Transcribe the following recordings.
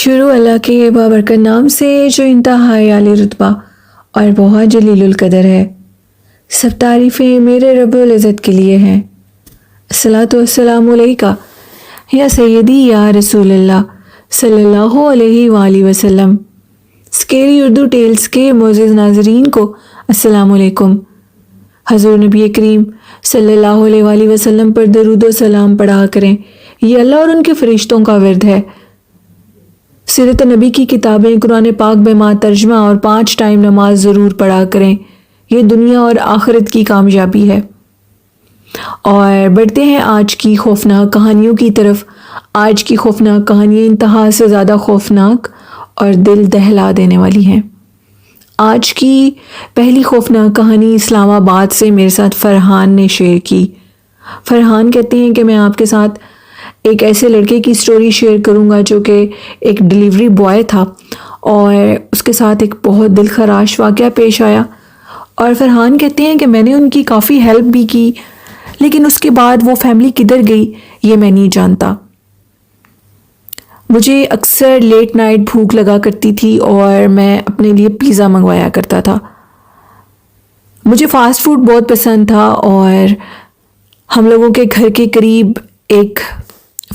شروع اللہ کے بابرکت نام سے جو انتہائی عالی رتبہ اور بہت جلیل القدر ہے۔ سب تعریفیں میرے رب العزت کے لیے ہیں۔ الصلاۃ والسلام علیکہ یا سیدی یا رسول اللہ صلی اللہ علیہ وآلہ وسلم۔ اسکیری اردو ٹیلز کے معزز ناظرین کو السلام علیکم۔ حضور نبی کریم صلی اللہ علیہ وآلہ وسلم پر درود و سلام پڑھا کریں، یہ اللہ اور ان کے فرشتوں کا ورد ہے۔ سیرت نبی کی کتابیں، قرآن پاک بما ترجمہ اور 5 ٹائم نماز ضرور پڑھا کریں، یہ دنیا اور آخرت کی کامیابی ہے۔ اور بڑھتے ہیں آج کی خوفناک کہانیوں کی طرف۔ آج کی خوفناک کہانیاں انتہا سے زیادہ خوفناک اور دل دہلا دینے والی ہیں۔ آج کی پہلی خوفناک کہانی اسلام آباد سے میرے ساتھ فرحان نے شیئر کی۔ فرحان کہتے ہیں کہ میں آپ کے ساتھ ایک ایسے لڑکے کی سٹوری شیئر کروں گا جو کہ ایک ڈیلیوری بوائے تھا اور اس کے ساتھ ایک بہت دل خراش واقعہ پیش آیا۔ اور فرحان کہتے ہیں کہ میں نے ان کی کافی ہیلپ بھی کی، لیکن اس کے بعد وہ فیملی کدھر گئی یہ میں نہیں جانتا۔ مجھے اکثر لیٹ نائٹ بھوک لگا کرتی تھی اور میں اپنے لیے پیزا منگوایا کرتا تھا۔ مجھے فاسٹ فوڈ بہت پسند تھا اور ہم لوگوں کے گھر کے قریب ایک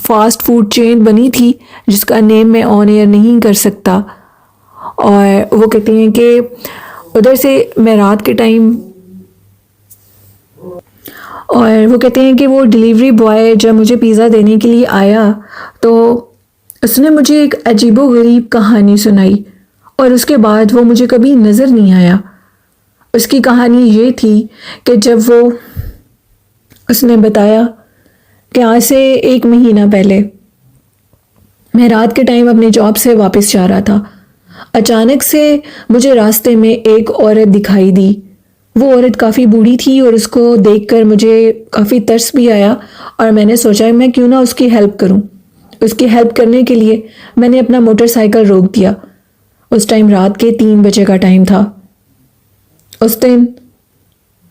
فاسٹ فوڈ چین بنی تھی جس کا نیم میں آن ایئر نہیں کر سکتا، اور وہ کہتے ہیں کہ ادھر سے میں رات کے ٹائم، اور وہ کہتے ہیں کہ وہ ڈیلیوری بوائے جب مجھے پیزا دینے کے لیے آیا تو اس نے مجھے ایک عجیب و غریب کہانی سنائی اور اس کے بعد وہ مجھے کبھی نظر نہیں آیا۔ اس کی کہانی یہ تھی کہ جب اس نے بتایا کہ آج سے 1 مہینہ پہلے میں رات کے ٹائم اپنے جاب سے واپس جا رہا تھا۔ اچانک سے مجھے راستے میں ایک عورت دکھائی دی۔ وہ عورت کافی بوڑھی تھی اور اس کو دیکھ کر مجھے کافی ترس بھی آیا اور میں نے سوچا میں کیوں نہ اس کی ہیلپ کروں۔ اس کی ہیلپ کرنے کے لیے میں نے اپنا موٹر سائیکل روک دیا۔ اس ٹائم رات کے 3 بجے کا ٹائم تھا۔ اس دن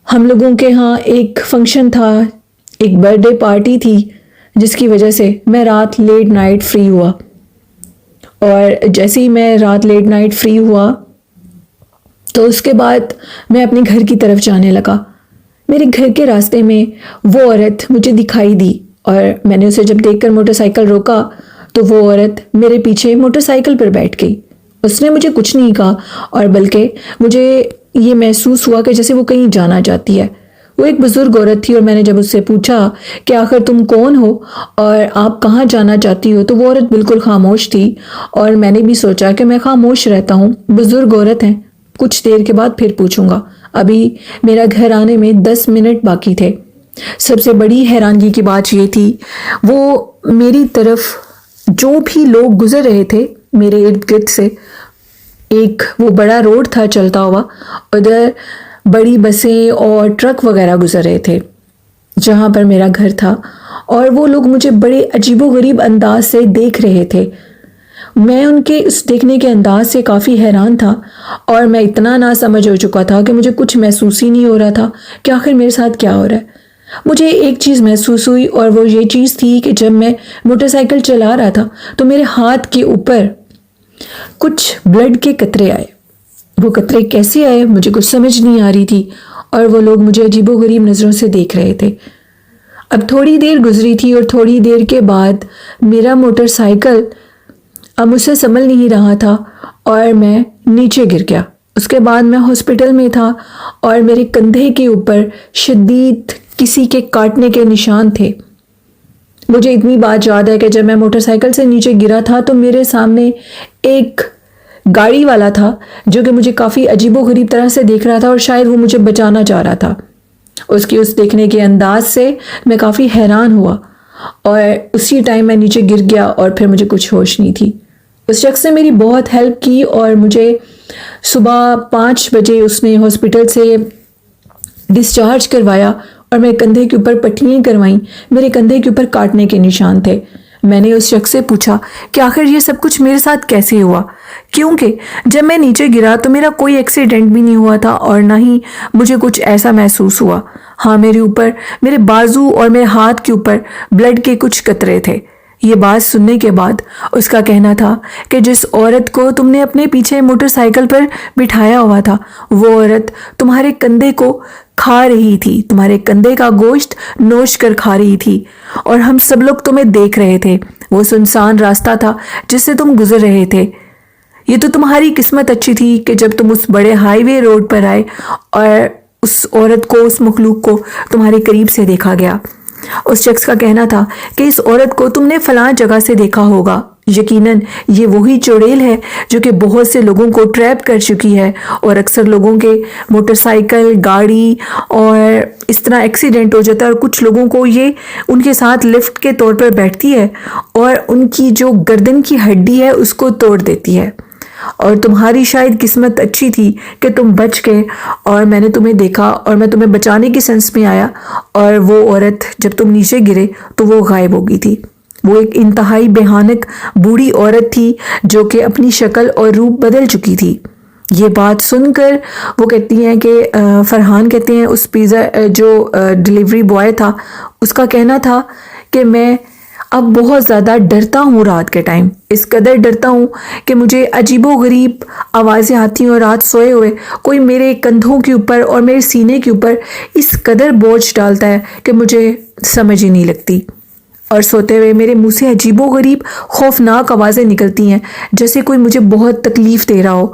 ہم لوگوں کے ہاں ایک فنکشن تھا، ایک برتھ ڈے پارٹی تھی، جس کی وجہ سے میں رات لیٹ نائٹ فری ہوا۔ اور جیسے ہی میں رات لیٹ نائٹ فری ہوا تو اس کے بعد میں اپنے گھر کی طرف جانے لگا۔ میرے گھر کے راستے میں وہ عورت مجھے دکھائی دی اور میں نے اسے جب دیکھ کر موٹر سائیکل روکا تو وہ عورت میرے پیچھے موٹر سائیکل پر بیٹھ گئی۔ اس نے مجھے کچھ نہیں کہا اور بلکہ مجھے یہ محسوس ہوا کہ جیسے وہ کہیں جانا چاہتی ہے۔ وہ ایک بزرگ عورت تھی اور میں نے جب اس سے پوچھا کہ آخر تم کون ہو اور آپ کہاں جانا چاہتی ہو تو وہ عورت بالکل خاموش تھی، اور میں نے بھی سوچا کہ میں خاموش رہتا ہوں، بزرگ عورت ہیں، کچھ دیر کے بعد پھر پوچھوں گا، ابھی میرا گھر آنے میں 10 منٹ باقی تھے۔ سب سے بڑی حیرانگی کی بات یہ تھی، وہ میری طرف جو بھی لوگ گزر رہے تھے میرے ارد گرد سے، ایک وہ بڑا روڈ تھا چلتا ہوا، ادھر بڑی بسیں اور ٹرک وغیرہ گزر رہے تھے جہاں پر میرا گھر تھا، اور وہ لوگ مجھے بڑے عجیب و غریب انداز سے دیکھ رہے تھے۔ میں ان کے اس دیکھنے کے انداز سے کافی حیران تھا اور میں اتنا نا سمجھ ہو چکا تھا کہ مجھے کچھ محسوس ہی نہیں ہو رہا تھا کہ آخر میرے ساتھ کیا ہو رہا ہے۔ مجھے ایک چیز محسوس ہوئی اور وہ یہ چیز تھی کہ جب میں موٹر سائیکل چلا رہا تھا تو میرے ہاتھ کے اوپر کچھ بلڈ کے قطرے آئے۔ وہ قطرے کیسے آئے مجھے کچھ سمجھ نہیں آ رہی تھی اور وہ لوگ مجھے عجیب و غریب نظروں سے دیکھ رہے تھے۔ اب تھوڑی دیر گزری تھی اور تھوڑی دیر کے بعد میرا موٹر سائیکل اب مجھ سے سنبھل نہیں رہا تھا اور میں نیچے گر گیا۔ اس کے بعد میں ہاسپٹل میں تھا اور میرے کندھے کے اوپر شدید کسی کے کاٹنے کے نشان تھے۔ مجھے اتنی بات یاد ہے کہ جب میں موٹر سائیکل سے نیچے گرا تھا تو میرے سامنے ایک گاڑی والا تھا جو کہ مجھے کافی عجیب و غریب طرح سے دیکھ رہا تھا اور شاید وہ مجھے بچانا چاہ رہا تھا۔ اس کی اس دیکھنے کے انداز سے میں کافی حیران ہوا اور اسی ٹائم میں نیچے گر گیا اور پھر مجھے کچھ ہوش نہیں تھی۔ اس شخص نے میری بہت ہیلپ کی اور مجھے صبح 5 بجے اس نے ہاسپٹل سے ڈسچارج کروایا اور میرے کندھے کے اوپر پٹیاں کروائیں۔ میرے کندھے کے اوپر کاٹنے کے نشان تھے۔ میں نے اس شخص سے پوچھا کہ آخر یہ سب کچھ میرے ساتھ کیسے ہوا، کیونکہ جب میں نیچے گرا تو میرا کوئی ایکسیڈنٹ بھی نہیں ہوا تھا اور نہ ہی مجھے کچھ ایسا محسوس ہوا۔ ہاں، میرے اوپر، میرے بازو اور میرے ہاتھ کے اوپر بلڈ کے کچھ قطرے تھے، یہ بات سننے کے بعد اس کا کہنا تھا کہ جس عورت کو تم نے اپنے پیچھے موٹر سائیکل پر بٹھایا ہوا تھا وہ عورت تمہارے کندھے کو کھا رہی تھی، تمہارے کندھے کا گوشت نوچ کر کھا رہی تھی، اور ہم سب لوگ تمہیں دیکھ رہے تھے۔ وہ سنسان راستہ تھا جس سے تم گزر رہے تھے۔ یہ تو تمہاری قسمت اچھی تھی کہ جب تم اس بڑے ہائی وے روڈ پر آئے اور اس عورت کو، اس مخلوق کو تمہارے قریب سے دیکھا گیا۔ اس شخص کا کہنا تھا کہ اس عورت کو تم نے فلاں جگہ سے دیکھا ہوگا، یقیناً یہ وہی چڑیل ہے جو کہ بہت سے لوگوں کو ٹریپ کر چکی ہے، اور اکثر لوگوں کے موٹر سائیکل، گاڑی اور اس طرح ایکسیڈنٹ ہو جاتا ہے، اور کچھ لوگوں کو یہ ان کے ساتھ لفٹ کے طور پر بیٹھتی ہے اور ان کی جو گردن کی ہڈی ہے اس کو توڑ دیتی ہے۔ اور تمہاری شاید قسمت اچھی تھی کہ تم بچ گئے، اور میں نے تمہیں دیکھا اور میں تمہیں بچانے کی سینس میں آیا، اور وہ عورت جب تم نیچے گرے تو وہ غائب ہو گئی تھی۔ وہ ایک انتہائی بھیانک بوڑھی عورت تھی جو کہ اپنی شکل اور روپ بدل چکی تھی۔ یہ بات سن کر وہ کہتی ہیں کہ فرحان کہتے ہیں اس پیزا جو ڈیلیوری بوائے تھا اس کا کہنا تھا کہ میں اب بہت زیادہ ڈرتا ہوں، رات کے ٹائم اس قدر ڈرتا ہوں کہ مجھے عجیب و غریب آوازیں آتی ہیں، اور رات سوئے ہوئے کوئی میرے کندھوں کے اوپر اور میرے سینے کے اوپر اس قدر بوجھ ڈالتا ہے کہ مجھے سمجھ ہی نہیں لگتی، اور سوتے ہوئے میرے منہ سے عجیب و غریب خوفناک آوازیں نکلتی ہیں جیسے کوئی مجھے بہت تکلیف دے رہا ہو۔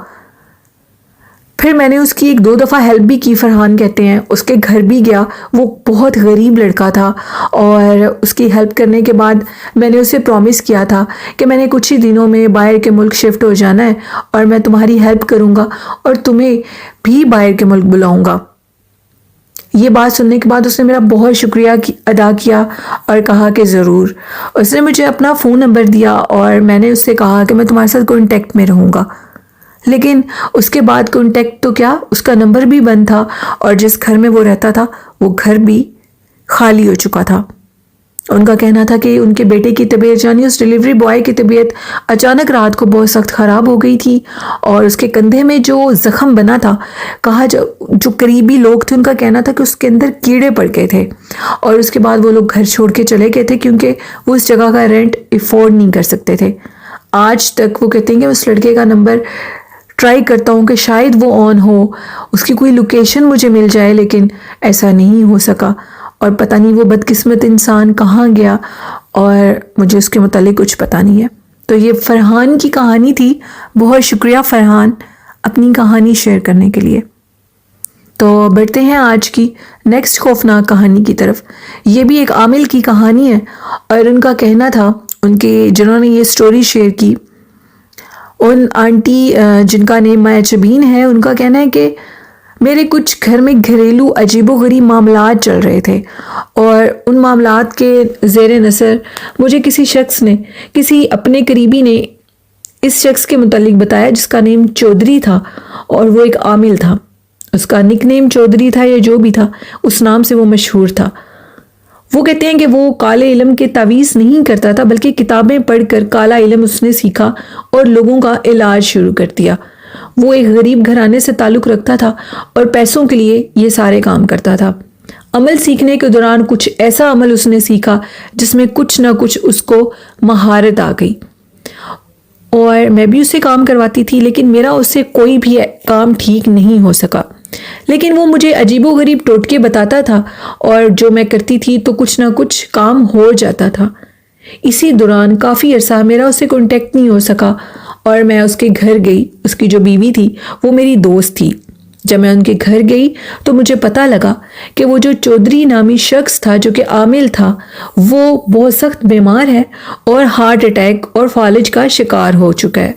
پھر میں نے اس کی 1-2 دفعہ ہیلپ بھی کی، فرحان کہتے ہیں اس کے گھر بھی گیا، وہ بہت غریب لڑکا تھا، اور اس کی ہیلپ کرنے کے بعد میں نے اسے پرومس کیا تھا کہ میں نے کچھ ہی دنوں میں باہر کے ملک شفٹ ہو جانا ہے اور میں تمہاری ہیلپ کروں گا اور تمہیں بھی باہر کے ملک بلاؤں گا۔ یہ بات سننے کے بعد اس نے میرا بہت شکریہ ادا کیا اور کہا کہ ضرور۔ اس نے مجھے اپنا فون نمبر دیا اور میں نے اس سے کہا کہ میں تمہارے ساتھ کانٹیکٹ میں رہوں گا، لیکن اس کے بعد کانٹیکٹ تو کیا، اس کا نمبر بھی بند تھا، اور جس گھر میں وہ رہتا تھا وہ گھر بھی خالی ہو چکا تھا۔ ان کا کہنا تھا کہ ان کے بیٹے کی طبیعت، یعنی اس ڈیلیوری بوائے کی طبیعت اچانک رات کو بہت سخت خراب ہو گئی تھی، اور اس کے کندھے میں جو زخم بنا تھا، کہا جو قریبی لوگ تھے ان کا کہنا تھا کہ اس کے اندر کیڑے پڑ گئے تھے، اور اس کے بعد وہ لوگ گھر چھوڑ کے چلے گئے تھے کیونکہ وہ اس جگہ کا رینٹ افورڈ نہیں کر سکتے تھے۔ آج تک وہ کہتے ہیں کہ اس لڑکے کا نمبر ٹرائی کرتا ہوں کہ شاید وہ آن ہو، اس کی کوئی لوکیشن مجھے مل جائے، لیکن ایسا نہیں ہو سکا، اور پتہ نہیں وہ بدقسمت انسان کہاں گیا، اور مجھے اس کے متعلق کچھ پتہ نہیں ہے۔ تو یہ فرحان کی کہانی تھی۔ بہت شکریہ فرحان اپنی کہانی شیئر کرنے کے لیے۔ تو بڑھتے ہیں آج کی نیکسٹ خوفناک کہانی کی طرف۔ یہ بھی ایک عامل کی کہانی ہے، اور ان کا کہنا تھا، ان کے جنہوں نے یہ سٹوری شیئر کی، ان آنٹی جن کا نیم مایا چبین ہے، ان کا کہنا ہے کہ میرے کچھ گھر میں گھریلو عجیب و غریب معاملات چل رہے تھے، اور ان معاملات کے زیر نظر مجھے کسی شخص نے، کسی اپنے قریبی نے اس شخص کے متعلق بتایا جس کا نیم چودھری تھا، اور وہ ایک عامل تھا۔ اس کا نک نیم چودھری تھا یا جو بھی تھا، اس نام سے وہ مشہور تھا۔ وہ کہتے ہیں کہ وہ کالے علم کے تعویذ نہیں کرتا تھا، بلکہ کتابیں پڑھ کر کالا علم اس نے سیکھا اور لوگوں کا علاج شروع کر دیا۔ وہ ایک غریب گھرانے سے تعلق رکھتا تھا اور پیسوں کے لیے یہ سارے کام کرتا تھا۔ عمل سیکھنے کے دوران کچھ ایسا عمل اس نے سیکھا جس میں کچھ نہ کچھ اس کو مہارت آ گئی، اور میں بھی اسے کام کرواتی تھی، لیکن میرا اس سے کوئی بھی کام ٹھیک نہیں ہو سکا۔ لیکن وہ مجھے عجیب و غریب ٹوٹکے بتاتا تھا، اور جو میں کرتی تھی تو کچھ نہ کچھ کام ہو جاتا تھا۔ اسی دوران کافی عرصہ میرا اس سے کانٹیکٹ نہیں ہو سکا، اور میں اس کے گھر گئی۔ اس کی جو بیوی تھی وہ میری دوست تھی۔ جب میں ان کے گھر گئی تو مجھے پتہ لگا کہ وہ جو چودھری نامی شخص تھا جو کہ عامل تھا، وہ بہت سخت بیمار ہے اور ہارٹ اٹیک اور فالج کا شکار ہو چکا ہے۔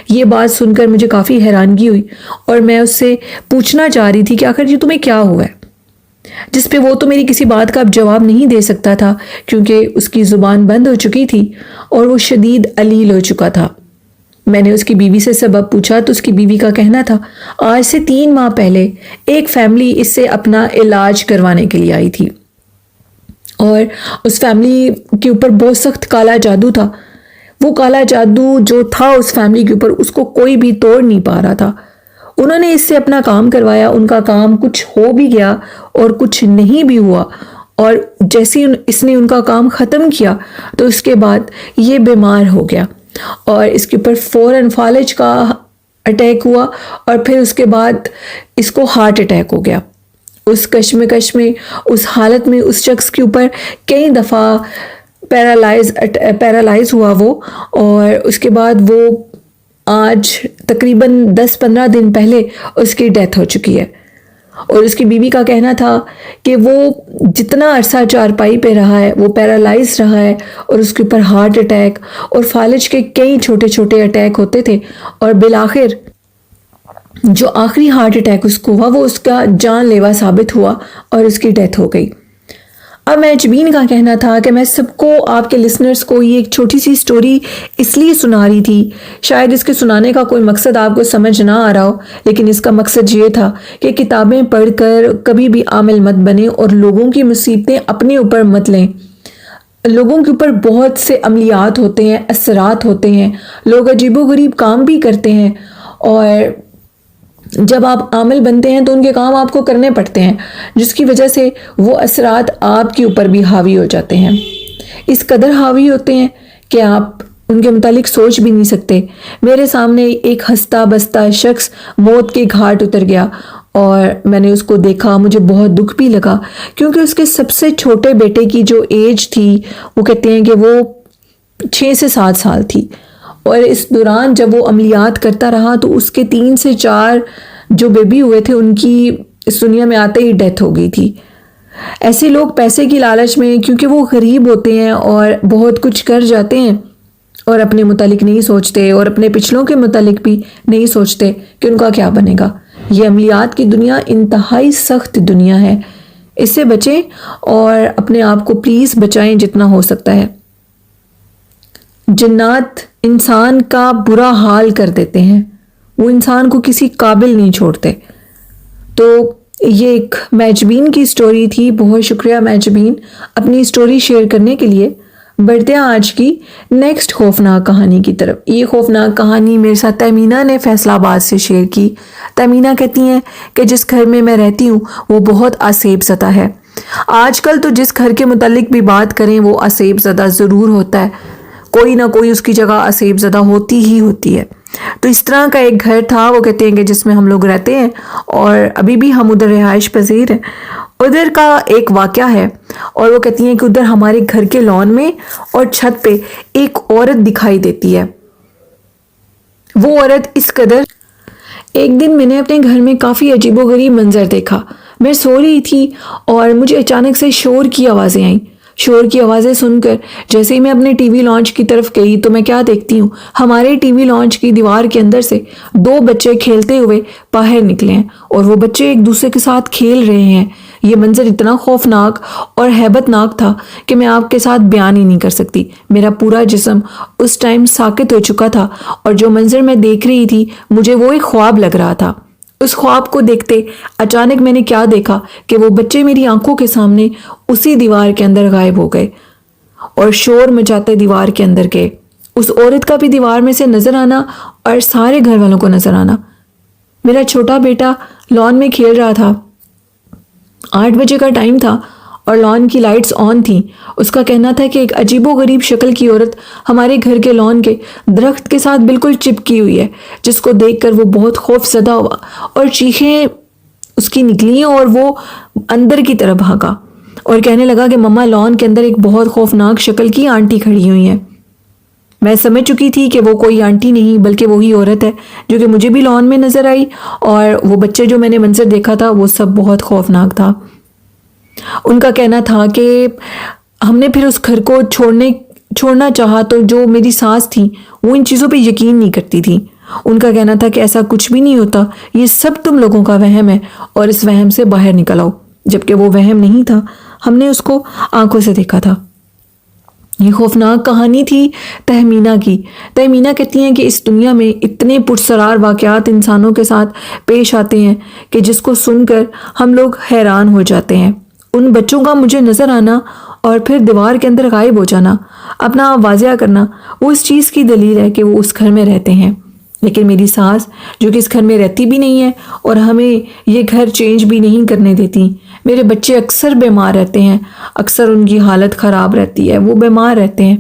یہ بات سن کر مجھے کافی حیرانگی ہوئی، اور میں اس سے پوچھنا چاہ رہی تھی کہ آخر یہ تمہیں کیا ہوا ہے، جس پہ وہ تو میری کسی بات کا اب جواب نہیں دے سکتا تھا کیونکہ اس کی زبان بند ہو چکی تھی اور وہ شدید علیل ہو چکا تھا۔ میں نے اس کی بیوی سے سبب پوچھا تو اس کی بیوی کا کہنا تھا، آج سے 3 ماہ پہلے ایک فیملی اس سے اپنا علاج کروانے کے لیے آئی تھی، اور اس فیملی کے اوپر بہت سخت کالا جادو تھا۔ وہ کالا جادو جو تھا اس فیملی کے اوپر، اس کو کوئی بھی توڑ نہیں پا رہا تھا۔ انہوں نے اس سے اپنا کام کروایا، ان کا کام کچھ ہو بھی گیا اور کچھ نہیں بھی ہوا، اور جیسے اس نے ان کا کام ختم کیا تو اس کے بعد یہ بیمار ہو گیا اور اس کے اوپر فوراً فالج کا اٹیک ہوا اور پھر اس کے بعد اس کو ہارٹ اٹیک ہو گیا۔ اس کشمکش میں، اس حالت میں اس شخص کے اوپر کئی دفعہ پیرالائز ہوا وہ، اور اس کے بعد وہ آج تقریباً 10-15 دن پہلے اس کی ڈیتھ ہو چکی ہے۔ اور اس کی بیوی کا کہنا تھا کہ وہ جتنا عرصہ چارپائی پہ رہا ہے وہ پیرالائز رہا ہے، اور اس کے اوپر ہارٹ اٹیک اور فالج کے کئی چھوٹے چھوٹے اٹیک ہوتے تھے، اور بالآخر جو آخری ہارٹ اٹیک اس کو ہوا وہ اس کا جان لیوا ثابت ہوا اور اس کی ڈیتھ ہو گئی۔ اب میجبین کا کہنا تھا کہ میں سب کو، آپ کے لسنرز کو، یہ ایک چھوٹی سی سٹوری اس لیے سنا رہی تھی، شاید اس کے سنانے کا کوئی مقصد آپ کو سمجھ نہ آ رہا ہو، لیکن اس کا مقصد یہ تھا کہ کتابیں پڑھ کر کبھی بھی عامل مت بنیں اور لوگوں کی مصیبتیں اپنے اوپر مت لیں۔ لوگوں کے اوپر بہت سے عملیات ہوتے ہیں، اثرات ہوتے ہیں، لوگ عجیب و غریب کام بھی کرتے ہیں، اور جب آپ عامل بنتے ہیں تو ان کے کام آپ کو کرنے پڑتے ہیں، جس کی وجہ سے وہ اثرات آپ کے اوپر بھی حاوی ہو جاتے ہیں، اس قدر حاوی ہوتے ہیں کہ آپ ان کے متعلق سوچ بھی نہیں سکتے۔ میرے سامنے ایک ہنستا بستا شخص موت کے گھاٹ اتر گیا، اور میں نے اس کو دیکھا، مجھے بہت دکھ بھی لگا، کیونکہ اس کے سب سے چھوٹے بیٹے کی جو ایج تھی وہ کہتے ہیں کہ وہ 6 سے 7 سال تھی، اور اس دوران جب وہ عملیات کرتا رہا تو اس کے 3 سے 4 جو بیبی ہوئے تھے ان کی اس دنیا میں آتے ہی ڈیتھ ہو گئی تھی۔ ایسے لوگ پیسے کی لالچ میں، کیونکہ وہ غریب ہوتے ہیں اور بہت کچھ کر جاتے ہیں، اور اپنے متعلق نہیں سوچتے اور اپنے پچھلوں کے متعلق بھی نہیں سوچتے کہ ان کا کیا بنے گا۔ یہ عملیات کی دنیا انتہائی سخت دنیا ہے، اس سے بچیں اور اپنے آپ کو پلیز بچائیں جتنا ہو سکتا ہے۔ جنات انسان کا برا حال کر دیتے ہیں، وہ انسان کو کسی قابل نہیں چھوڑتے۔ تو یہ ایک میجبین کی سٹوری تھی، بہت شکریہ میجبین اپنی سٹوری شیئر کرنے کے لیے۔ بڑھتے ہیں آج کی نیکسٹ خوفناک کہانی کی طرف۔ یہ خوفناک کہانی میرے ساتھ تہمینہ نے فیصل آباد سے شیئر کی۔ تہمینہ کہتی ہیں کہ جس گھر میں میں رہتی ہوں وہ بہت آسیب زدہ ہے۔ آج کل تو جس گھر کے متعلق بھی بات کریں وہ آسیب زدہ ضرور ہوتا ہے، کوئی نہ کوئی اس کی جگہ آسیب زدہ ہوتی ہی ہوتی ہے۔ تو اس طرح کا ایک گھر تھا، وہ کہتے ہیں کہ جس میں ہم لوگ رہتے ہیں اور ابھی بھی ہم ادھر رہائش پذیر ہیں۔ ادھر کا ایک واقعہ ہے، اور وہ کہتی ہیں کہ ادھر ہمارے گھر کے لان میں اور چھت پہ ایک عورت دکھائی دیتی ہے۔ وہ عورت اس قدر، ایک دن میں نے اپنے گھر میں کافی عجیب و غریب منظر دیکھا۔ میں سو رہی تھی اور مجھے اچانک سے شور کی آوازیں آئیں۔ شور کی آوازیں سن کر جیسے ہی میں اپنے ٹی وی لانچ کی طرف گئی تو میں کیا دیکھتی ہوں، ہمارے ٹی وی لانچ کی دیوار کے اندر سے 2 بچے کھیلتے ہوئے باہر نکلے ہیں، اور وہ بچے ایک دوسرے کے ساتھ کھیل رہے ہیں۔ یہ منظر اتنا خوفناک اور ہیبت ناک تھا کہ میں آپ کے ساتھ بیان ہی نہیں کر سکتی۔ میرا پورا جسم اس ٹائم ساکت ہو چکا تھا، اور جو منظر میں دیکھ رہی تھی مجھے وہ ایک خواب لگ رہا تھا۔ اس خواب کو دیکھتے اچانک میں نے کیا دیکھا کہ وہ بچے میری آنکھوں کے سامنے اسی دیوار کے اندر غائب ہو گئے، اور شور مچاتے دیوار کے اندر گئے۔ اس عورت کا بھی دیوار میں سے نظر آنا اور سارے گھر والوں کو نظر آنا۔ میرا چھوٹا بیٹا لان میں کھیل رہا تھا، 8 بجے کا ٹائم تھا اور لان کی لائٹس آن تھیں۔ اس کا کہنا تھا کہ ایک عجیب و غریب شکل کی عورت ہمارے گھر کے لان کے درخت کے ساتھ بالکل چپکی ہوئی ہے، جس کو دیکھ کر وہ بہت خوف زدہ ہوا اور چیخیں اس کی نکلیں، اور وہ اندر کی طرف بھاگا اور کہنے لگا کہ مما لان کے اندر ایک بہت خوفناک شکل کی آنٹی کھڑی ہوئی ہیں۔ میں سمجھ چکی تھی کہ وہ کوئی آنٹی نہیں بلکہ وہی عورت ہے جو کہ مجھے بھی لان میں نظر آئی، اور وہ بچے جو میں نے منظر دیکھا تھا وہ سب بہت خوفناک تھا۔ ان کا کہنا تھا کہ ہم نے پھر اس گھر کو چھوڑنا چاہا تو جو میری ساس تھی وہ ان چیزوں پہ یقین نہیں کرتی تھی۔ ان کا کہنا تھا کہ ایسا کچھ بھی نہیں ہوتا، یہ سب تم لوگوں کا وہم ہے اور اس وہم سے باہر نکل آؤ، جبکہ وہ وہم نہیں تھا، ہم نے اس کو آنکھوں سے دیکھا تھا۔ یہ خوفناک کہانی تھی تہمینہ کی۔ تہمینہ کہتی ہیں کہ اس دنیا میں اتنے پرسرار واقعات انسانوں کے ساتھ پیش آتے ہیں کہ جس کو سن کر ہم لوگ حیران ہو جاتے ہیں۔ ان بچوں کا مجھے نظر آنا اور پھر دیوار کے اندر غائب ہو جانا، اپنا واضح کرنا، وہ اس چیز کی دلیل ہے کہ وہ اس گھر میں رہتے ہیں۔ لیکن میری ساس جو کہ اس گھر میں رہتی بھی نہیں ہے اور ہمیں یہ گھر چینج بھی نہیں کرنے دیتی. میرے بچے اکثر بیمار رہتے ہیں, اکثر ان کی حالت خراب رہتی ہے, وہ بیمار رہتے ہیں,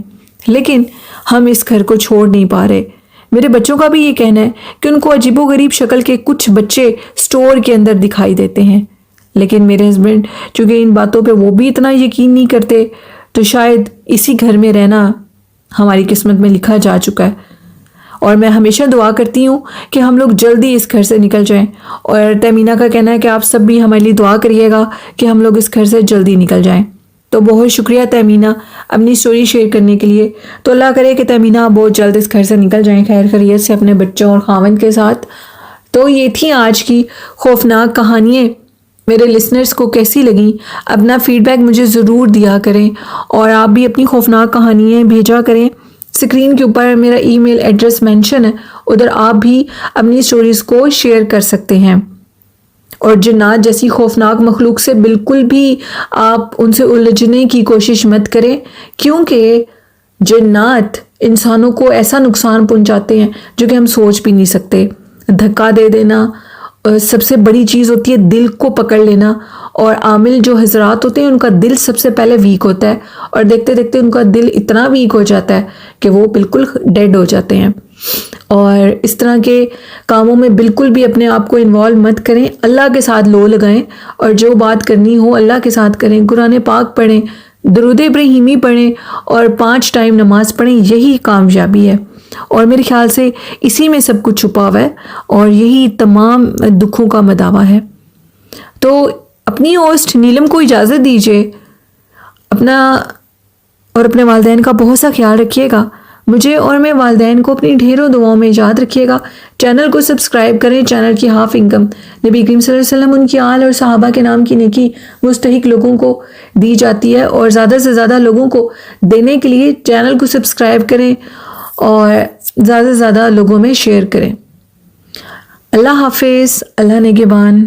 لیکن ہم اس گھر کو چھوڑ نہیں پا رہے. میرے بچوں کا بھی یہ کہنا ہے کہ ان کو عجیب و غریب شکل کے کچھ بچے اسٹور کے اندر دکھائی دیتے ہیں, لیکن میرے ہسبینڈ چونکہ ان باتوں پہ وہ بھی اتنا یقین نہیں کرتے, تو شاید اسی گھر میں رہنا ہماری قسمت میں لکھا جا چکا ہے. اور میں ہمیشہ دعا کرتی ہوں کہ ہم لوگ جلدی اس گھر سے نکل جائیں, اور تیمینہ کا کہنا ہے کہ آپ سب بھی ہمارے لیے دعا کریے گا کہ ہم لوگ اس گھر سے جلدی نکل جائیں. تو بہت شکریہ تیمینہ اپنی سٹوری شیئر کرنے کے لیے. تو اللہ کرے کہ تیمینہ بہت جلد اس گھر سے نکل جائیں خیر خیریت سے اپنے بچوں اور خاوند کے ساتھ. تو یہ تھی آج کی خوفناک کہانیاں. میرے لسنرز کو کیسی لگیں اپنا فیڈ بیک مجھے ضرور دیا کریں, اور آپ بھی اپنی خوفناک کہانیاں بھیجا کریں. اسکرین کے اوپر میرا ای میل ایڈریس مینشن ہے, ادھر آپ بھی اپنی سٹوریز کو شیئر کر سکتے ہیں. اور جنات جیسی خوفناک مخلوق سے بالکل بھی آپ ان سے الجھنے کی کوشش مت کریں, کیونکہ جنات انسانوں کو ایسا نقصان پہنچاتے ہیں جو کہ ہم سوچ بھی نہیں سکتے. دھکا دے دینا سب سے بڑی چیز ہوتی ہے, دل کو پکڑ لینا. اور عامل جو حضرات ہوتے ہیں ان کا دل سب سے پہلے ویک ہوتا ہے, اور دیکھتے دیکھتے ان کا دل اتنا ویک ہو جاتا ہے کہ وہ بالکل ڈیڈ ہو جاتے ہیں. اور اس طرح کے کاموں میں بالکل بھی اپنے آپ کو انوالو مت کریں. اللہ کے ساتھ لو لگائیں, اور جو بات کرنی ہو اللہ کے ساتھ کریں. قرآن پاک پڑھیں, درود ابراہیمی پڑھیں, اور 5 ٹائم نماز پڑھیں. یہی کامیابی ہے, اور میرے خیال سے اسی میں سب کچھ چھپا ہوا ہے, اور یہی تمام دکھوں کا مداوع ہے. تو اپنی ہوسٹ نیلم کو اجازت دیجیے. اپنا اور اپنے والدین کا بہت سا خیال رکھیے گا. مجھے اور میں والدین کو اپنی ڈھیروں دعاؤں میں یاد رکھیے گا. چینل کو سبسکرائب کریں. چینل کی ہاف انکم نبی کریم صلی اللہ علیہ وسلم, ان کی آل اور صحابہ کے نام کی نیکی مستحق لوگوں کو دی جاتی ہے, اور زیادہ سے زیادہ لوگوں کو دینے کے لیے چینل کو سبسکرائب کریں اور زیادہ سے زیادہ لوگوں میں شیئر کریں. اللہ حافظ. اللہ نگہبان.